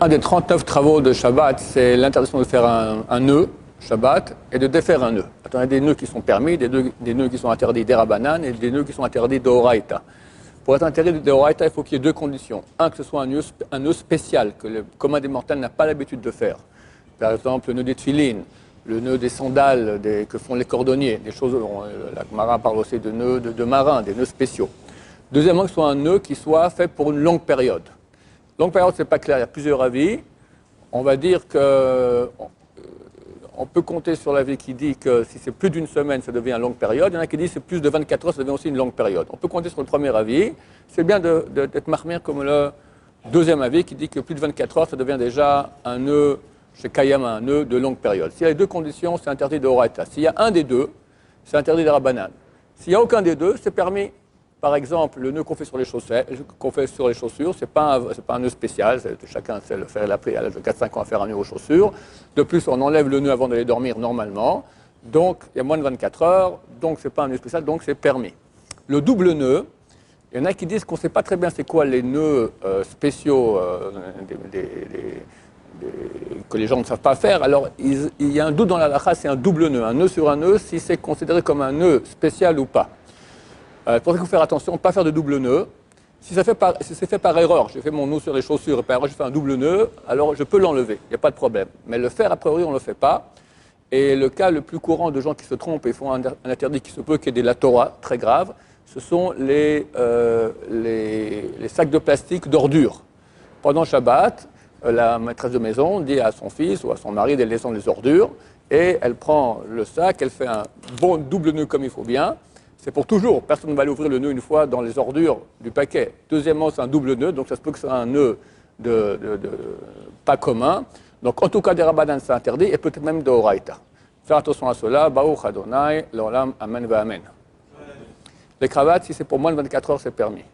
Un des 39 travaux de Shabbat, c'est l'interdiction de faire un nœud, Shabbat, et de défaire un nœud. Il y a des nœuds qui sont permis, des nœuds qui sont interdits d'Erabanan et des nœuds qui sont interdits d'Oraita. Pour être interdit d'Oraita, il faut qu'il y ait deux conditions. Un, que ce soit un nœud spécial, que le commun des mortels n'a pas l'habitude de faire. Par exemple, le nœud des tefilines, le nœud des sandales que font les cordonniers, des choses, la Gemara parle aussi de nœuds de marins, des nœuds spéciaux. Deuxièmement, que ce soit un nœud qui soit fait pour une longue période. Longue période, c'est pas clair, il y a plusieurs avis. On va dire que on peut compter sur l'avis qui dit que si c'est plus d'une semaine, ça devient une longue période. Il y en a qui disent que c'est plus de 24 heures, ça devient aussi une longue période. On peut compter sur le premier avis. C'est bien d'être marmire comme le deuxième avis qui dit que plus de 24 heures, ça devient déjà un nœud, chez Kayama, un nœud de longue période. S'il y a les deux conditions, c'est interdit de Horaïta. S'il y a un des deux, c'est interdit de Rabbanan. S'il n'y a aucun des deux, c'est permis. Par exemple, le nœud qu'on fait sur les chaussures, c'est pas un nœud spécial, chacun sait le faire, il a appris à l'âge de 4-5 ans à faire un nœud aux chaussures. De plus, on enlève le nœud avant d'aller dormir normalement, donc il y a moins de 24 heures, donc c'est pas un nœud spécial, donc c'est permis. Le double nœud, il y en a qui disent qu'on ne sait pas très bien c'est quoi les nœuds spéciaux que les gens ne savent pas faire. Alors, il y a un doute dans la halakha, c'est un double nœud. Un nœud sur un nœud, si c'est considéré comme un nœud spécial ou pas. Pour ça qu'il faut faire attention, ne pas faire de double nœud. Si c'est fait par erreur, j'ai fait mon nœud sur les chaussures et par erreur j'ai fait un double nœud, alors je peux l'enlever, il n'y a pas de problème. Mais le faire, a priori, on ne le fait pas. Et le cas le plus courant de gens qui se trompent et font un interdit qui se peut, qui est de la Torah, très grave, ce sont les sacs de plastique d'ordures. Pendant Shabbat, la maîtresse de maison dit à son fils ou à son mari d'aller descendre les ordures, et elle prend le sac, elle fait un bon double nœud comme il faut bien. C'est pour toujours, personne ne va aller ouvrir le nœud une fois dans les ordures du paquet. Deuxièmement, c'est un double nœud, donc ça se peut que ce soit un nœud pas commun. Donc en tout cas, des Rabbanan, c'est interdit, et peut-être même de Horaïta. Faire attention à cela, Baruch Adonai, l'Olam, Amen, Amen. Les cravates, si c'est pour moins de 24 heures, c'est permis.